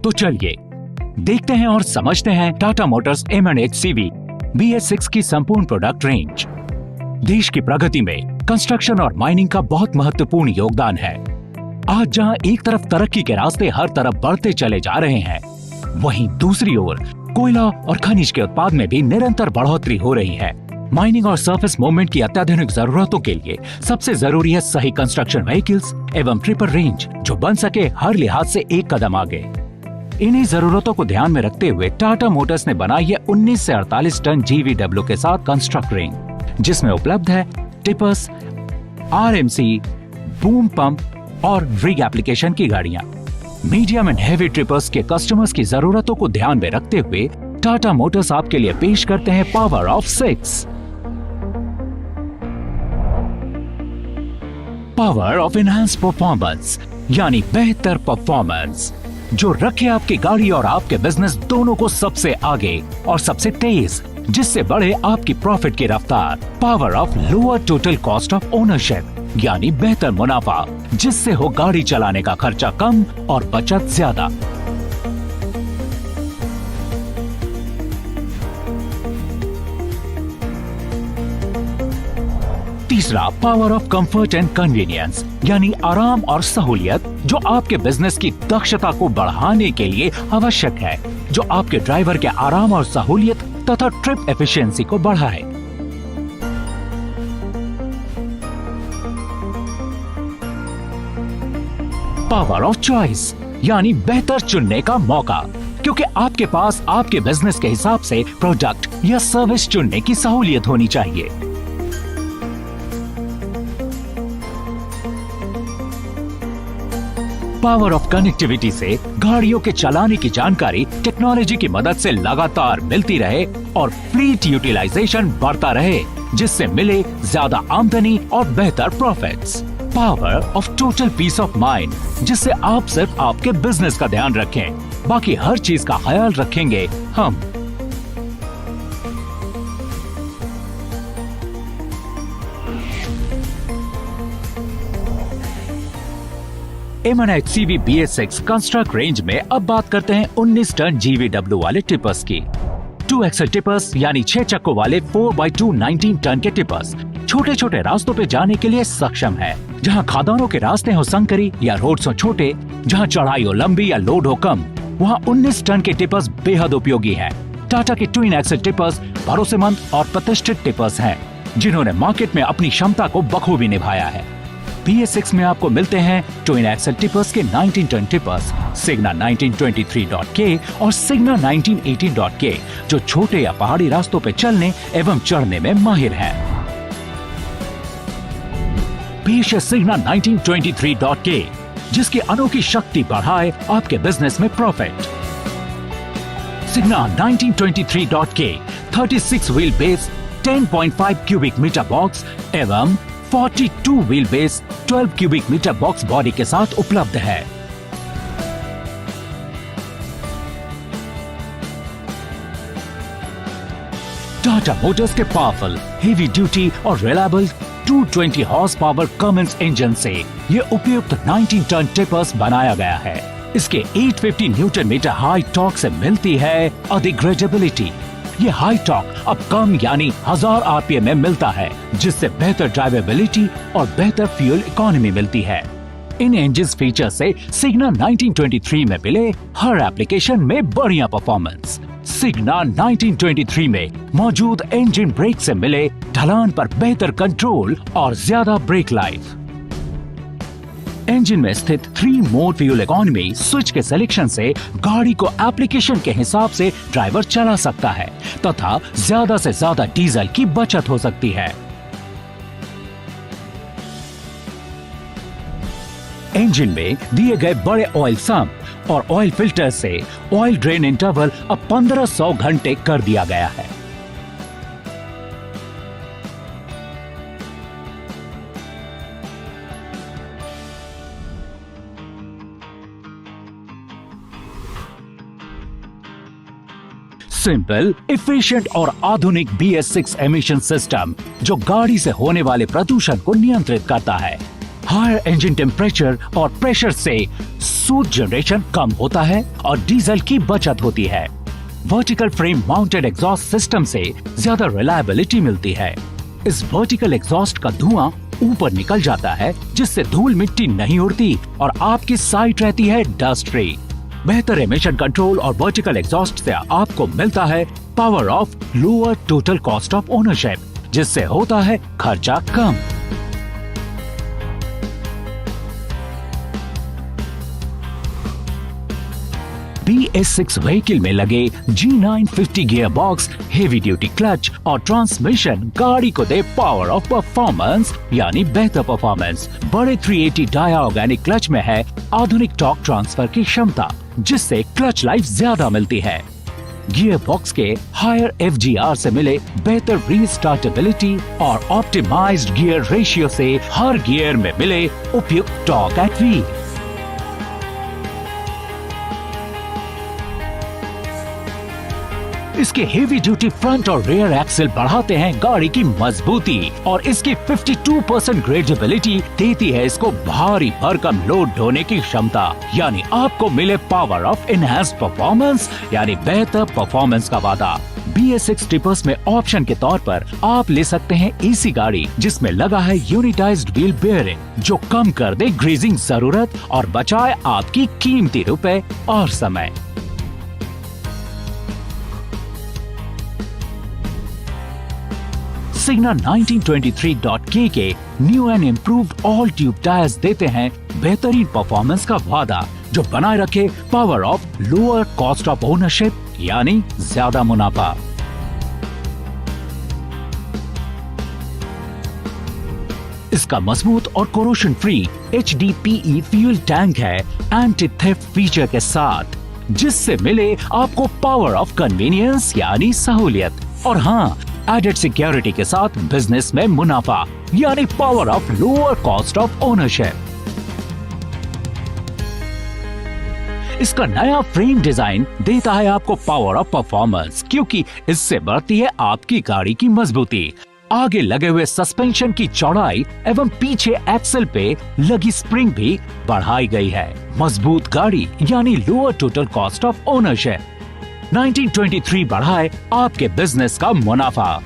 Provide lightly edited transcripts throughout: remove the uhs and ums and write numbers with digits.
तो चलिए देखते हैं और समझते हैं टाटा मोटर्स M&HCV BS6 की संपूर्ण प्रोडक्ट रेंज। देश की प्रगति में कंस्ट्रक्शन और माइनिंग का बहुत महत्वपूर्ण योगदान है। आज जहां एक तरफ तरक्की के रास्ते हर तरफ बढ़ते चले जा रहे हैं, वहीं दूसरी ओर कोयला और खनिज के उत्पाद में भी निरंतर बढ़ोतरी हो रही है। माइनिंग और सरफेस मूवमेंट की अत्याधुनिक जरूरतों के लिए सबसे जरूरी है सही कंस्ट्रक्शन व्हीकल्स एवं ट्रिपल रेंज जो बन सके हर लिहाज से एक कदम आगे। इन्हीं जरूरतों को ध्यान में रखते हुए टाटा मोटर्स ने बनाई है 19 से 48 टन GVW के साथ कंस्ट्रक्ट रेंज, जिसमें उपलब्ध है टिपर्स, RMC, बूम पंप और रिग एप्लीकेशन की गाड़ियां। मीडियम एंड हेवी ट्रिपर्स के कस्टमर्स की जरूरतों को ध्यान में रखते हुए टाटा मोटर्स आपके लिए पेश करते हैं power of 6। Power of enhance performance यानी बेहतर परफॉर्मेंस जो रखे आपकी गाड़ी और आपके बिजनेस दोनों को सबसे आगे और सबसे तेज, जिससे बढ़े आपकी प्रॉफिट की रफ्तार। Power of lower total cost of ownership यानी बेहतर मुनाफा, जिससे हो गाड़ी चलाने का खर्चा कम और बचत ज्यादा। तीसरा, power of comfort and convenience यानी आराम और सहूलियत जो आपके बिजनेस की दक्षता को बढ़ाने के लिए आवश्यक है, जो आपके ड्राइवर के आराम और सहूलियत तथा ट्रिप एफिशिएंसी को बढ़ाए। पावर ऑफ चॉइस यानी बेहतर चुनने का मौका, क्योंकि आपके पास आपके बिजनेस के हिसाब से प्रोडक्ट या सर्विस चुनने की सहूलियत होनी चाहिए। पावर ऑफ कनेक्टिविटी से गाड़ियों के चलाने की जानकारी टेक्नोलॉजी की मदद से लगातार मिलती रहे और फ्लीट यूटिलाइजेशन बढ़ता रहे, जिससे मिले ज्यादा आमदनी और बेहतर profits. Power of total peace of mind, जिससे आप सिर्फ आपके बिजनेस का ध्यान रखें, बाकी हर चीज का ख्याल रखेंगे हम। M&HCV BS6 कंस्ट्रक्ट रेंज में अब बात करते हैं 19 टन GVW वाले टिपर्स की। 2 एक्सल टिपर्स यानी 6 चक्कों वाले 4x2 19 टन के टिपर्स छोटे छोटे रास्तों पे जाने के लिए सक्षम है। जहां खादानों के रास्ते हो संकरी या रोड्स हो छोटे, जहां चढ़ाई हो लंबी या लोड हो कम, वहां 19 टन के टिपर्स बेहद उपयोगी हैं। टाटा के ट्विन एक्सल टिपर्स भरोसेमंद और प्रतिष्ठित टिपर्स हैं, जिन्होंने मार्केट में अपनी क्षमता को बखूबी निभाया है। BS6 में आपको मिलते हैं ट्विन एक्सल टिपर्स के 19 टन टिपर्स सिग्ना 1923.K और सिग्ना 1918.K, जो छोटे या पहाड़ी रास्तों पे चलने एवं चढ़ने में माहिर हैं। पेश है सिग्ना 1923.K, जिसकी अनोखी शक्ति बढ़ाए आपके बिजनेस में profit. Signa 1923.K 36 wheel base 10.5 cubic metre box एवं 42 wheel base 12 cubic metre box body के साथ उपलब्ध है। टाटा मोटर्स के पावरफुल, हेवी ड्यूटी और reliable 220 horse power Cummins engine से ये उपयुक्त 19 टन टिपर्स बनाया गया है। इसके 850 न्यूटन मीटर हाई टॉर्क से मिलती है अधिग्रेडेबिलिटी। ये हाई टॉर्क अब कम यानी 1000 RPM में मिलता है, जिससे बेहतर ड्राइवेबिलिटी और बेहतर फ्यूल इकोनॉमी मिलती है। इन इंजन फीचर से सिग्ना 1923 में मिले हर एप्लीकेशन में बढ़िया परफॉर्मेंस। सिग्ना 1923 में मौजूद इंजन ब्रेक से मिले ढलान पर बेहतर कंट्रोल और ज्यादा ब्रेक लाइफ। इंजन में स्थित 3 मोड फ्यूल इकोनॉमी स्विच के सिलेक्शन से गाड़ी को एप्लीकेशन के हिसाब से ड्राइवर चला सकता है तथा ज्यादा से ज्यादा डीजल की बचत हो सकती है। इंजन में दिए गए बड़े ऑयल सम्प और ऑयल फिल्टर से ऑयल ड्रेन इंटरवल अब 1500 घंटे कर दिया गया है। सिंपल, एफिशिएंट और आधुनिक BS6 एमिशन सिस्टम जो गाड़ी से होने वाले प्रदूषण को नियंत्रित करता है। हायर इंजन टेम्परेचर और प्रेशर से सूट जनरेशन कम होता है और डीजल की बचत होती है। Vertical frame mounted exhaust system से ज्यादा रिलायबिलिटी मिलती है। इस वर्टिकल एग्जॉस्ट का धुआं ऊपर निकल जाता है, जिससे धूल मिट्टी नहीं उड़ती और आपकी साइट रहती है डस्ट फ्री। बेहतर एमिशन कंट्रोल और वर्टिकल एग्जॉस्ट से आपको मिलता है power of lower total cost of ownership, जिससे होता है खर्चा कम। BS6 व्हीकल में लगे G950 gear box, heavy duty clutch और ट्रांसमिशन गाड़ी को दे पावर ऑफ परफॉर्मेंस यानी बेहतर परफॉर्मेंस। बड़े 380 डाया ऑर्गेनिक क्लच में है आधुनिक टॉर्क ट्रांसफर की क्षमता, जिससे क्लच लाइफ ज्यादा मिलती है। गियर बॉक्स के हायर FGR से मिले बेहतर रीस्टार्टेबिलिटी और ऑप्टिमाइज्ड गियर रेशियो से हर गियर में मिले उपयुक्त टॉर्क एट व्हील। इसके हेवी ड्यूटी फ्रंट और रियर एक्सेल बढ़ाते हैं गाड़ी की मजबूती और इसकी 52% ग्रेडेबिलिटी देती है इसको भारी भरकम लोड ढोने की क्षमता, यानी आपको मिले पावर ऑफ इनहैंस्ड परफॉर्मेंस यानी बेहतर परफॉर्मेंस का वादा। BS6 टिपर्स में ऑप्शन के तौर पर आप ले सकते हैं AC गाड़ी, जिसमें लगा है यूनिटाइज्ड व्हील बेयरिंग, जो कम कर दे ग्रीजिंग जरूरत और बचाए आपकी कीमती रुपए और समय। सिग्ना 1923.K के new and improved all tube tyres देते हैं बेहतरीन परफॉर्मेंस का वादा, जो बनाए रखे power of lower cost of ownership यानी ज्यादा मुनाफा। इसका मजबूत और corrosion free HDPE fuel tank है एंटी थेफ्ट फीचर के साथ, जिससे मिले आपको पावर ऑफ कन्वीनियंस यानी सहूलियत, और हाँ, एडेड सिक्योरिटी के साथ बिजनेस में मुनाफा यानी power of lower cost of ownership. इसका नया फ्रेम डिजाइन देता है आपको पावर ऑफ परफॉर्मेंस, क्योंकि इससे बढ़ती है आपकी गाड़ी की मजबूती। आगे लगे हुए सस्पेंशन की चौड़ाई एवं पीछे एक्सेल पे लगी स्प्रिंग भी बढ़ाई गई है। मजबूत गाड़ी यानी lower total cost of ownership. 1923 बढ़ाए आपके बिजनेस का मुनाफा।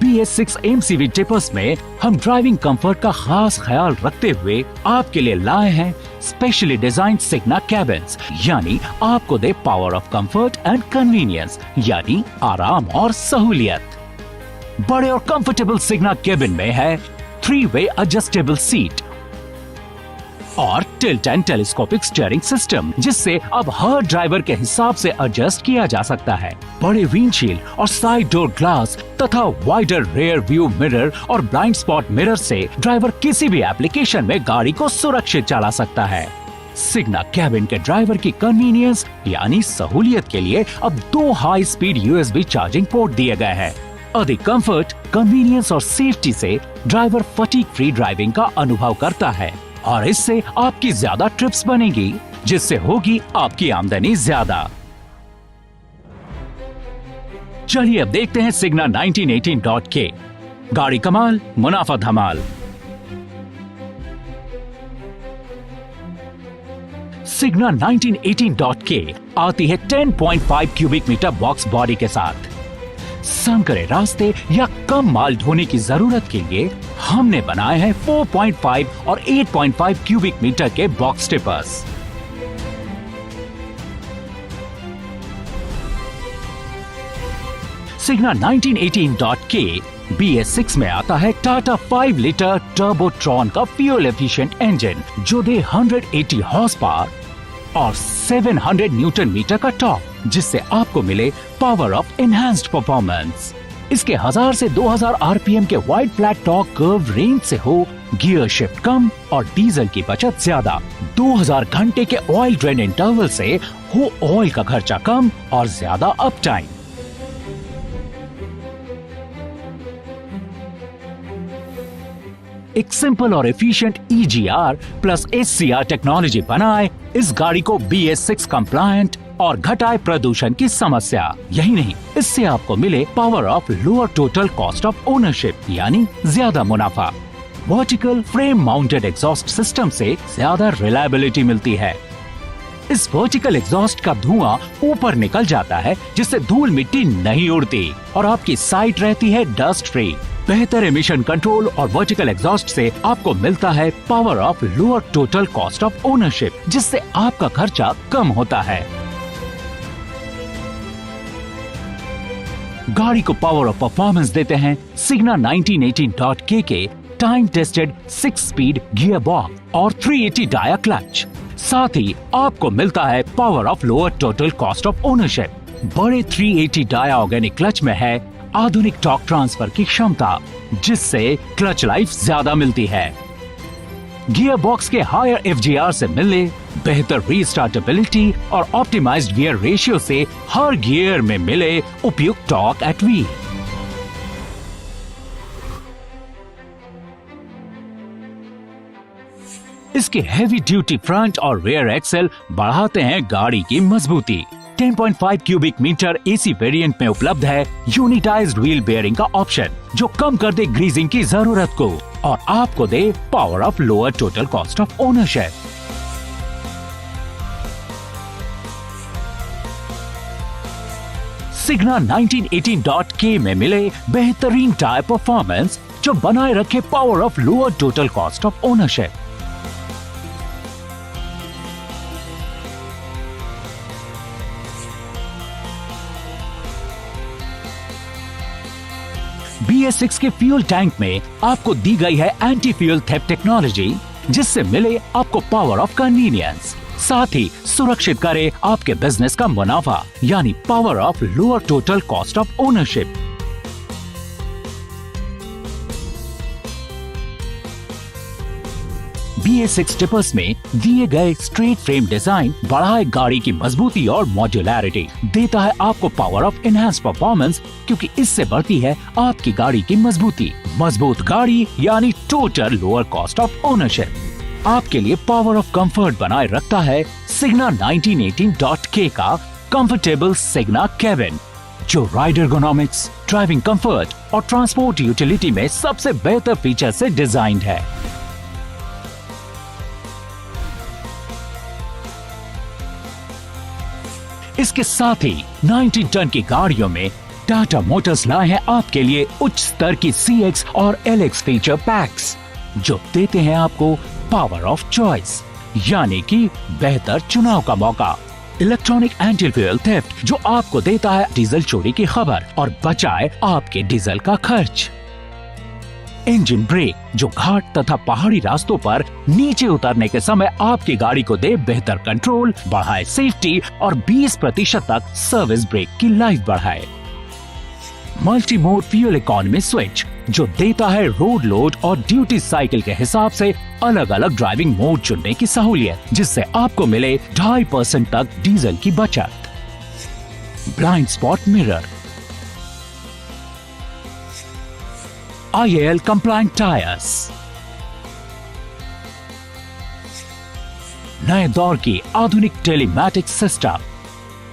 BS6 MCV टिपर्स में हम ड्राइविंग कंफर्ट का खास ख्याल रखते हुए आपके लिए लाए हैं स्पेशली डिजाइन सिग्ना कैबिन्स, यानी आपको दे power of comfort and convenience यानी आराम और सहूलियत। बड़े और कंफर्टेबल सिग्ना कैबिन में है 3-वे एडजस्टेबल सीट और tilt and telescopic steering system, जिससे अब हर ड्राइवर के हिसाब से एडजस्ट किया जा सकता है। बड़े विंडशील्ड और साइड डोर ग्लास तथा वाइडर रेयर व्यू मिरर और ब्लाइंड स्पॉट मिरर से ड्राइवर किसी भी एप्लीकेशन में गाड़ी को सुरक्षित चला सकता है। सिग्ना कैबिन के ड्राइवर की कन्वीनियंस यानी सहूलियत के लिए अब 2 high speed USB charging port दिए गए हैं। अधिक कंफर्ट, कन्वीनियंस और सेफ्टी से ड्राइवर फटीग फ्री ड्राइविंग का अनुभव करता है और इससे आपकी ज्यादा ट्रिप्स बनेगी, जिससे होगी आपकी आमदनी ज्यादा। चलिए अब देखते हैं सिग्ना 1918.K। गाड़ी कमाल, मुनाफा धमाल। सिग्ना 1918.K आती है 10.5 क्यूबिक मीटर बॉक्स बॉडी के साथ। संकरे रास्ते या कम माल ढोने की जरूरत के लिए हमने बनाए हैं 4.5 और 8.5 क्यूबिक मीटर के बॉक्स टिपर्स। सिग्ना 1918.K BS6 में आता है टाटा 5 लीटर टर्बोट्रॉन का फ्यूल एफिशिएंट इंजन, जो दे 180 हॉर्स पावर और 700 न्यूटन मीटर का टॉर्क, जिससे आपको मिले पावर ऑफ एनहांस्ड परफॉर्मेंस। इसके 1000 से 2000 RPM के wide flat torque curve range से हो गियर शिफ्ट कम और डीजल की बचत ज्यादा। 2000 घंटे के ऑयल ड्रेन इंटरवल से हो ऑयल का खर्चा कम और ज्यादा अप टाइम। एक सिंपल और efficient EGR plus SCR technology बनाए इस गाड़ी को BS6 कंप्लायंट और घटाए प्रदूषण की समस्या। यही नहीं, इससे आपको मिले power of lower total cost of ownership यानी ज्यादा मुनाफा। Vertical frame mounted exhaust system से ज्यादा रिलायबिलिटी मिलती है। इस वर्टिकल एग्जॉस्ट का धुआं ऊपर निकल जाता है, जिससे धूल मिट्टी नहीं उड़ती और आपकी साइट रहती है डस्ट फ्री। बेहतर एमिशन कंट्रोल और वर्टिकल एग्जॉस्ट से आपको मिलता है power of lower total cost of ownership, जिससे आपका खर्चा कम होता है। गाड़ी को पावर ऑफ परफॉर्मेंस देते हैं सिग्ना 1918.K के time tested 6 speed gear box और 380 डाया क्लच। साथ ही आपको मिलता है power of lower total cost of ownership. बड़े 380 डाया ऑर्गेनिक क्लच में है आधुनिक टॉर्क ट्रांसफर की क्षमता, जिससे क्लच लाइफ ज्यादा मिलती है। गियर बॉक्स के हायर FGR से मिलने बेहतर रीस्टार्टेबिलिटी और ऑप्टिमाइज्ड गियर रेशियो से हर गियर में मिले उपयुक्त टॉर्क एट व्हील। इसके हेवी ड्यूटी फ्रंट और रियर एक्सेल बढ़ाते हैं गाड़ी की मजबूती। 10.5 क्यूबिक मीटर AC वेरिएंट में उपलब्ध है यूनिटाइज्ड व्हील बेयरिंग का ऑप्शन, जो कम कर दे ग्रीजिंग की जरूरत को और आपको दे power of lower total cost of ownership. Signa 1918.K में मिले बेहतरीन टायर परफॉर्मेंस, जो बनाए रखे power of lower total cost of ownership. BS6 के फ्यूल टैंक में आपको दी गई है एंटी फ्यूल थेफ्ट टेक्नोलॉजी, जिससे मिले आपको पावर ऑफ कन्वीनियंस, साथ ही सुरक्षित करे आपके बिजनेस का मुनाफा, यानी power of lower total cost of ownership. BS6 tippers में दिए गए स्ट्रेट फ्रेम डिजाइन बढ़ाए गाड़ी की मजबूती और मॉड्यूलैरिटी, देता है आपको पावर ऑफ एनहांस परफॉर्मेंस, क्योंकि इससे बढ़ती है आपकी गाड़ी की मजबूती। मजबूत गाड़ी यानी total lower cost of ownership. आपके लिए पावर ऑफ कंफर्ट बनाए रखता है सिग्ना 1918.K का कंफर्टेबल सिग्ना केबिन, जो राइडर एर्गोनॉमिक्स, ड्राइविंग कंफर्ट और ट्रांसपोर्ट यूटिलिटी में सबसे बेहतर फीचर से डिजाइन्ड है। इसके साथ ही 19 टन की गाड़ियों में टाटा मोटर्स लाए हैं आपके लिए उच्च स्तर की CX और LX फीचर पैक्स, जो देते हैं आपको पावर ऑफ चॉइस, यानी कि बेहतर चुनाव का मौका। इलेक्ट्रॉनिक एंटी फ्यूल थेफ्ट, जो आपको देता है डीजल चोरी की खबर और बचाए आपके डीजल का खर्च। इंजन ब्रेक, जो घाट तथा पहाड़ी रास्तों पर नीचे उतरने के समय आपकी गाड़ी को दे बेहतर कंट्रोल, बढ़ाए सेफ्टी और 20% तक सर्विस ब्रेक की लाइफ बढ़ाए। Multi mode fuel economy switch, जो देता है रोड लोड और ड्यूटी साइकिल के हिसाब से अलग अलग ड्राइविंग मोड चुनने की सहूलियत, जिससे आपको मिले 2.5% तक डीजल की बचत। Blind spot mirror, IAL compliant tyres, नए दौर की आधुनिक telematics system.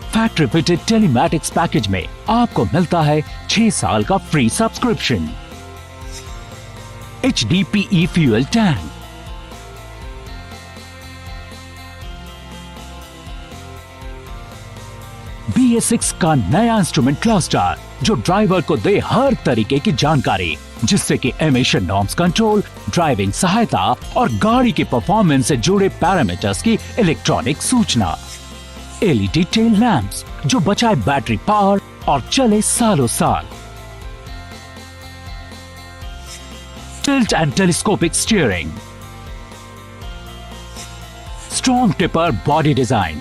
Factory fitted telematics package में आपको मिलता है 6 साल का free subscription. HDPE fuel tank, BS6 का नया इंस्ट्रूमेंट क्लस्टर, जो ड्राइवर को दे हर तरीके की जानकारी, जिससे कि एमिशन नॉर्म्स कंट्रोल, ड्राइविंग सहायता और गाड़ी के परफॉर्मेंस से जुड़े पैरामीटर्स की इलेक्ट्रॉनिक सूचना। LED टेल लैंप्स, जो बचाए बैटरी पावर और चले सालों साल। Tilt and telescopic steering, strong tipper body design,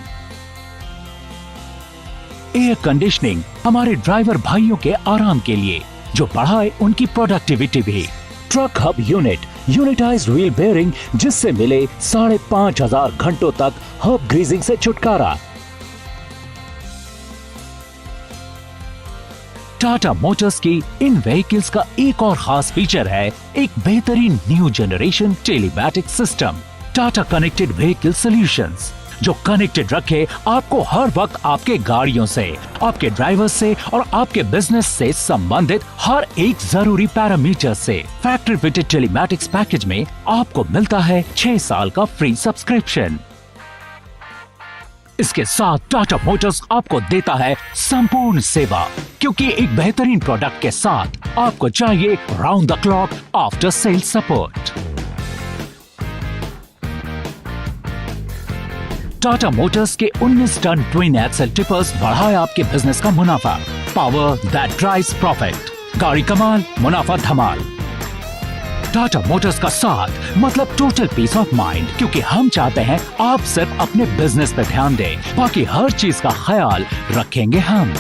air conditioning हमारे ड्राइवर भाइयों के आराम के लिए, जो बढ़ाए उनकी प्रोडक्टिविटी भी। Truck hub unit, unitised wheel bearing, जिससे मिले 5,500 घंटों तक हब ग्रीजिंग से छुटकारा। टाटा मोटर्स की इन व्हीकल्स का एक और खास फीचर है एक बेहतरीन new generation telematics system, Tata connected vehicle solutions. जो कनेक्टेड रखे आपको हर वक्त आपके गाड़ियों से, आपके ड्राइवर से और आपके बिजनेस से संबंधित हर एक जरूरी पैरामीटर से। फैक्ट्री फिटेड टेलीमैटिक्स पैकेज में आपको मिलता है 6 साल का फ्री सब्सक्रिप्शन। इसके साथ टाटा मोटर्स आपको देता है संपूर्ण सेवा, क्योंकि एक बेहतरीन प्रोडक्ट के साथ आपको चाहिए round the clock after sale support. Tata motors के 19 टन ट्विन एक्सल टिपर्स बढ़ाए आपके बिजनेस का मुनाफा। Power that drives profit. गाड़ी कमाल, मुनाफा धमाल। टाटा मोटर्स का साथ मतलब टोटल पीस ऑफ माइंड, क्योंकि हम चाहते हैं आप सिर्फ अपने बिजनेस पे ध्यान दें, बाकी हर चीज का ख्याल रखेंगे हम।